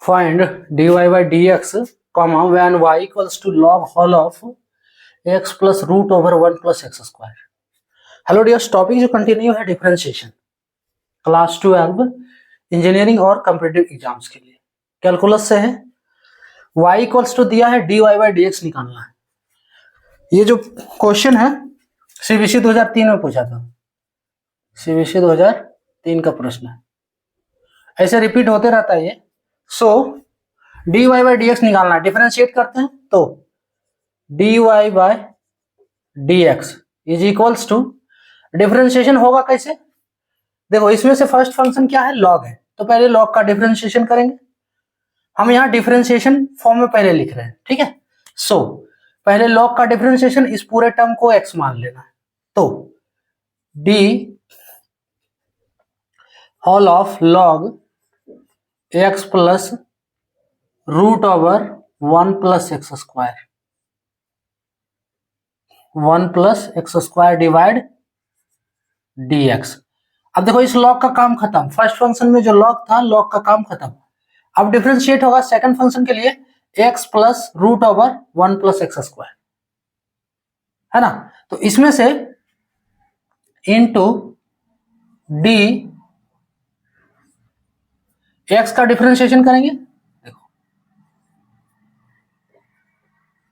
Find dy by dx, comma when y equals to log whole of x plus root over 1 plus x square. Hello dears, topic जो continue है differentiation class 12 engineering और competitive exams के लिए calculus से है। y equals to दिया है dy by dx निकालना है। ये जो क्वेश्चन है सीबीएसई 2003 में पूछा था, सीबीएसई 2003 का प्रश्न है, ऐसे रिपीट होते रहता है ये। सो dy by dx निकालना है, डिफरेंशिएट करते हैं तो dy by dx is equals to, differentiation होगा कैसे, देखो इसमें से फर्स्ट फंक्शन क्या है, लॉग है, तो पहले लॉग का डिफरेंशिएशन करेंगे। हम यहाँ डिफरेंशिएशन फॉर्म में पहले लिख रहे हैं, ठीक है। सो पहले लॉग का डिफरेंशिएशन, इस पूरे टर्म को x मान लेना है, तो d whole of log x plus root over 1 plus x square, 1 plus x square divide dx। अब देखो इस लॉग का काम खत्म, फर्स्ट फंक्शन में जो लॉग था लॉग का काम खत्म। अब डिफरेंशिएट होगा सेकंड फंक्शन के लिए x plus root over 1 plus x square, है ना। तो इसमें से इनटू d x का डिफरेंशिएशन करेंगे, देखो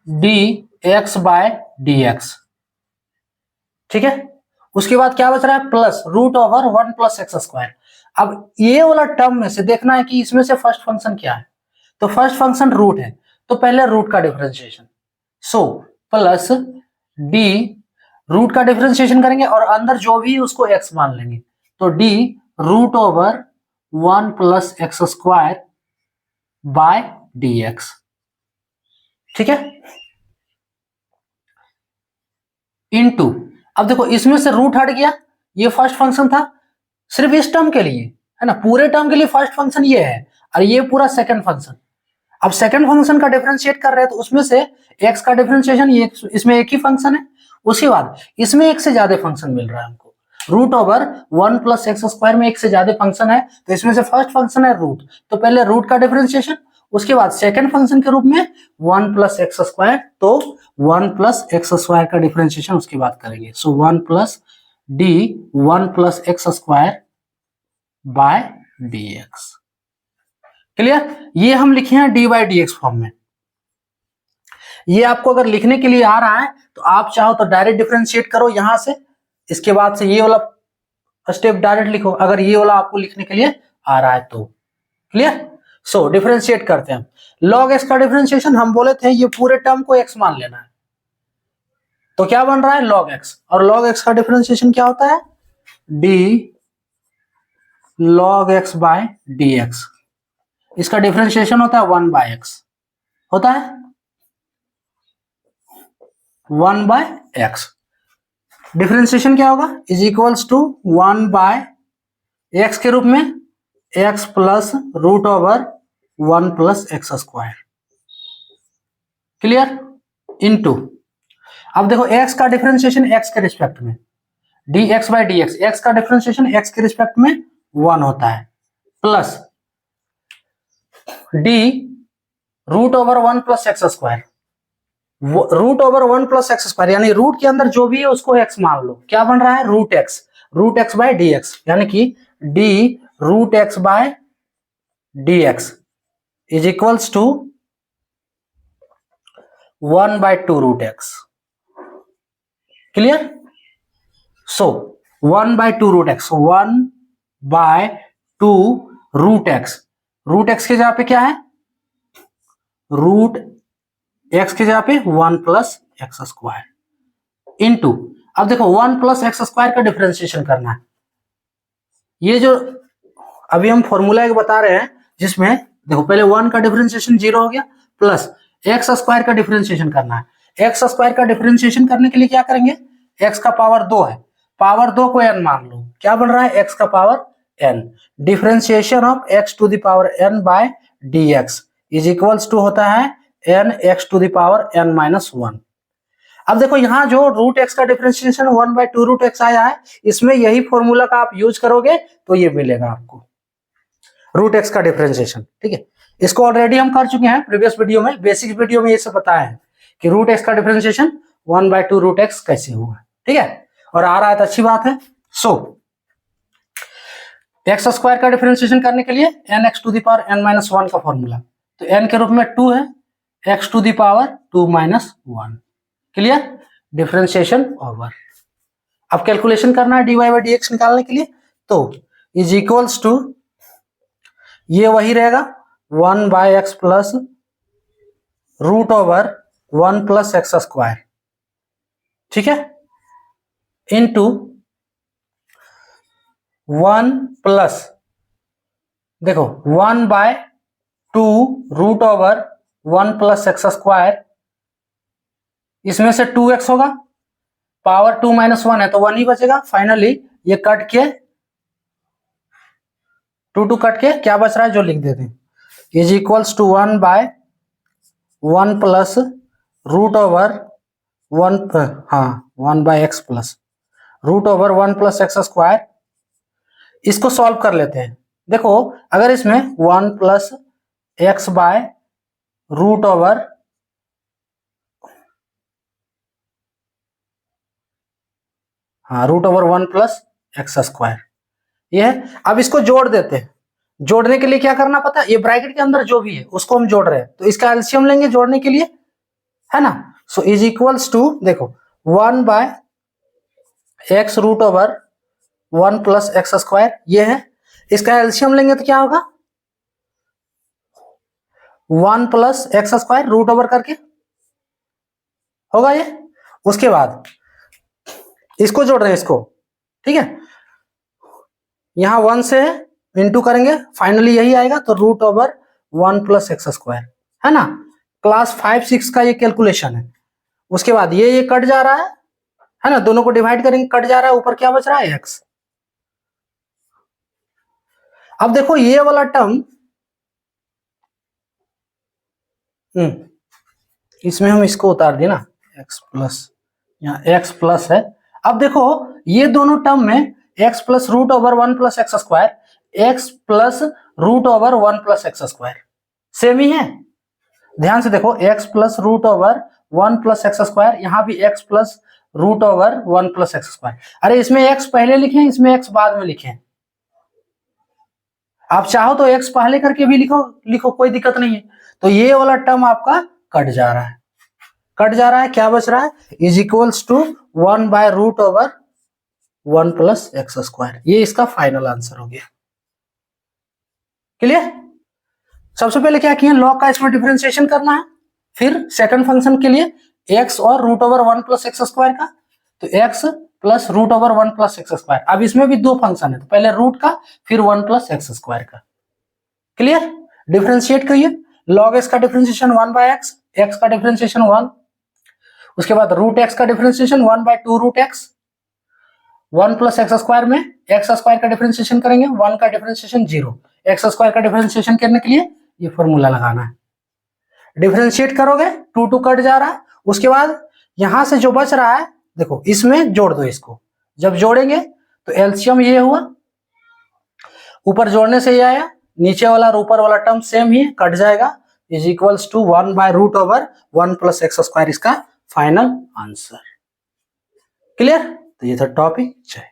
dx बाय dx, ठीक है। उसके बाद क्या बच रहा है, plus root over 1 plus x square. अब ये वाला टर्म में से देखना है कि इसमें से फर्स्ट फंक्शन क्या है, तो फर्स्ट फंक्शन रूट है, तो पहले रूट का differentiation, so plus d root का डिफरेंशिएशन करेंगे और अंदर जो भी उसको x मान लेंगे, तो d root over 1 plus x square by dx, ठीक है, इनटू, अब देखो इसमें से रूट हट गया, ये फर्स्ट फंक्शन था सिर्फ इस टर्म के लिए, है ना, पूरे टर्म के लिए फर्स्ट फंक्शन ये है और ये पूरा सेकंड फंक्शन। अब सेकंड फंक्शन का डिफरेंशिएट कर रहे हैं तो उसमें से x का डिफरेंशिएशन, ये इसमें एक ही फंक्शन है, उसके बाद इसमें एक से ज्यादा फंक्शन मिल रहा है हमको, root over 1 plus x square में एक से ज्यादा फंक्शन है, तो इसमें से फर्स्ट फंक्शन है रूट, तो पहले रूट का डिफरेंशिएशन, उसके बाद सेकंड फंक्शन के रूप में 1 प्लस एक्स स्क्वायर, तो 1 प्लस एक्स स्क्वायर का डिफरेंशिएशन उसके बाद करेंगे, सो 1 plus D 1 plus x square by dx। Clear, ये हम लिखे हैं D by D x form में। ये आपको अगर लिखने के लिए आ रहा है तो आप चाहो तो डायरेक्ट डिफरेंशिएट करो यहां से, इसके बाद से ये वाला स्टेप डायरेक्ट लिखो, अगर ये वाला आपको लिखने के लिए आ रहा है तो। क्लियर, सो डिफरेंशिएट करते हैं। लॉग एक्स का डिफरेंशिएशन हम बोले थे ये पूरे टर्म को x मान लेना है, तो क्या बन रहा है लॉग एक्स, और लॉग एक्स का डिफरेंशिएशन क्या होता है, d log x by d x, इसका डिफरेंशिएशन होता है 1 बाय एक्स, होता है 1 बाय एक्स। डिफरेंशिएशन क्या होगा, is equals to 1 by x के रूप में x plus root over 1 plus x square. Clear, into, अब देखो x का डिफरेंशिएशन x के रिस्पेक्ट में, dx बाय dx, x का डिफरेंशिएशन x के रिस्पेक्ट में 1 होता है, plus d root over 1 plus x square, root over 1 plus x square यानी रूट के अंदर जो भी है उसको x मान लो, क्या बन रहा है रूट x बाय dx, यानी कि d root x by dx is equals to 1 by 2 root x। Clear, so 1 by 2 root x, 1 by 2 root x के जगह पे क्या है, रूट x के जगह पे 1 प्लस एक्स स्क्वायर, इनटू, अब देखो 1 प्लस एक्स स्क्वायर का डिफरेंशिएशन करना है, ये जो अभी हम फॉर्मूला एक बता रहे हैं जिसमें देखो पहले 1 का डिफरेंशिएशन 0 हो गया, प्लस एक्स स्क्वायर का डिफरेंशिएशन करना है। एक्स स्क्वायर का डिफरेंशिएशन करने के लिए क्या करेंगे, x का पावर 2 है, पावर 2 को n मान लो, क्या बन रहा है x का power n, differentiation of x to the power n by dx is equals to होता है n x to the power n minus 1। अब देखो यहाँ जो रूट x का डिफरेंशिएशन 1 बाय 2 रूट x आया है, इसमें यही फॉर्मूला का आप यूज करोगे तो ये मिलेगा आपको। रूट एक्स का डिफरेंशिएशन, ठीक है। इसको ऑलरेडी हम कर चुके हैं प्रीवियस वीडियो में, बेसिक वीडियो में ये सब बताया है कि रूट एक्स का डिफरेंशिएशन 1/2 रूट एक्स कैसे हुआ, ठीक है। और आ रहा है तो अच्छी बात है। सो एक्स स्क्वायर का डिफरेंशिएशन करने के लिए n x to the power n minus 1 का फॉर्मूला, तो n के रूप में 2 है, x to the power 2 minus 1, clear, differentiation over. अब कैलकुलेशन करना है dy बाई dx निकालने के लिए, तो इज इक्वल्स टू ये वही रहेगा 1 by x plus root over 1 plus x square, ठीक है, इनटू 1 प्लस, देखो 1 by 2 root over 1 plus x square, इसमें से 2x होगा, पावर 2 माइनस 1 है तो 1 ही बचेगा। फाइनली ये कट के 2 कट के क्या बच रहा है जो लिख देते हैं, is equals to 1 by 1 plus root over 1 by x plus root over 1 plus x square. इसको सॉल्व कर लेते हैं। देखो अगर इसमें 1 plus x by root over root over 1 plus x square ये है। अब इसको जोड़ देते हैं। जोड़ने के लिए क्या करना पता है, ये ब्रैकेट के अंदर जो भी है उसको हम जोड़ रहे हैं, तो इसका एलसीएम लेंगे जोड़ने के लिए, है ना। सो इज इक्वल्स टू, देखो 1 by x root over 1 plus x square ये है, इसका एलसीएम लेंगे तो क्या होगा 1 plus x square root over करके होगा ये। उसके बाद इसको जोड़ रहे हैं इसको, ठीक है, यहां 1 से इंटू करेंगे, फाइनली यही आएगा, तो root over 1 plus x square, है ना। क्लास 5-6 का ये कैलकुलेशन है। उसके बाद ये कट जा रहा है ना, दोनों को डिवाइड करेंगे, कट जा रहा है, ऊपर क्या बच रहा है एक्स। अब देखो ये वाला टर्म, इसमें हम इसको उतार दिए ना, एक्स प्लस, यहाँ एक्स प्लस है। अब देखो ये दोनों टर्म में x plus root over 1 plus x square, x plus root over 1 plus x square same ही है। ध्यान से देखो, x plus root over 1 plus x square, यहाँ भी x plus root over 1 plus x square. अरे इसमें एक्स पहले लिखे, इसमें एक्स बाद में लिखे। आप चाहो तो एक्स पहले करके भी लिखो कोई दिक्कत नहीं है। तो ये वाला टर्म आपका कट जा रहा है, क्या बच रहा है, is equals to 1 by root over 1 plus x square. ये इसका फाइनल आंसर हो गया। क्लियर। सबसे पहले क्या किया, लॉग का इसमें डिफरेंशिएशन करना है, फिर सेकंड फंक्शन के लिए एक्स और root over 1 plus x square का, तो x plus root over 1 plus x square. अब इसमें भी दो फंक्शन है, तो पहले रूट का फिर 1 प्लस एक्स स्क्वायर का। क्लियर। डिफरेंशिएट करिए, लॉग एक्स का डिफरेंशिएशन 1 बाय एक्स, एक्स का डिफरेंशिएशन 1, उसके बाद रूट एक्स का differentiation 1 by 2 root x, 1 plus x square में एक्स स्क्वायर का डिफरेंशिएशन करेंगे, 1 का डिफरेंशिएशन 0। एक्स स्क्वायर का डिफरेंशिएशन करने के लिए ये फॉर्मूला लगाना है। डिफरेंशिएट करोगे 2 कट जा रहा है। उसके बाद यहां से जो बच रहा है, देखो इसमें जोड़ दो इसको, जब जोड़ेंगे तो एलसीएम ये हुआ, ऊपर जोड़ने से ये आया, नीचे वाला और ऊपर वाला टर्म सेम ही कट जाएगा, is equals to 1 by root over 1 plus x square इसका फाइनल आंसर। क्लियर। तो ये था टॉपिक। जय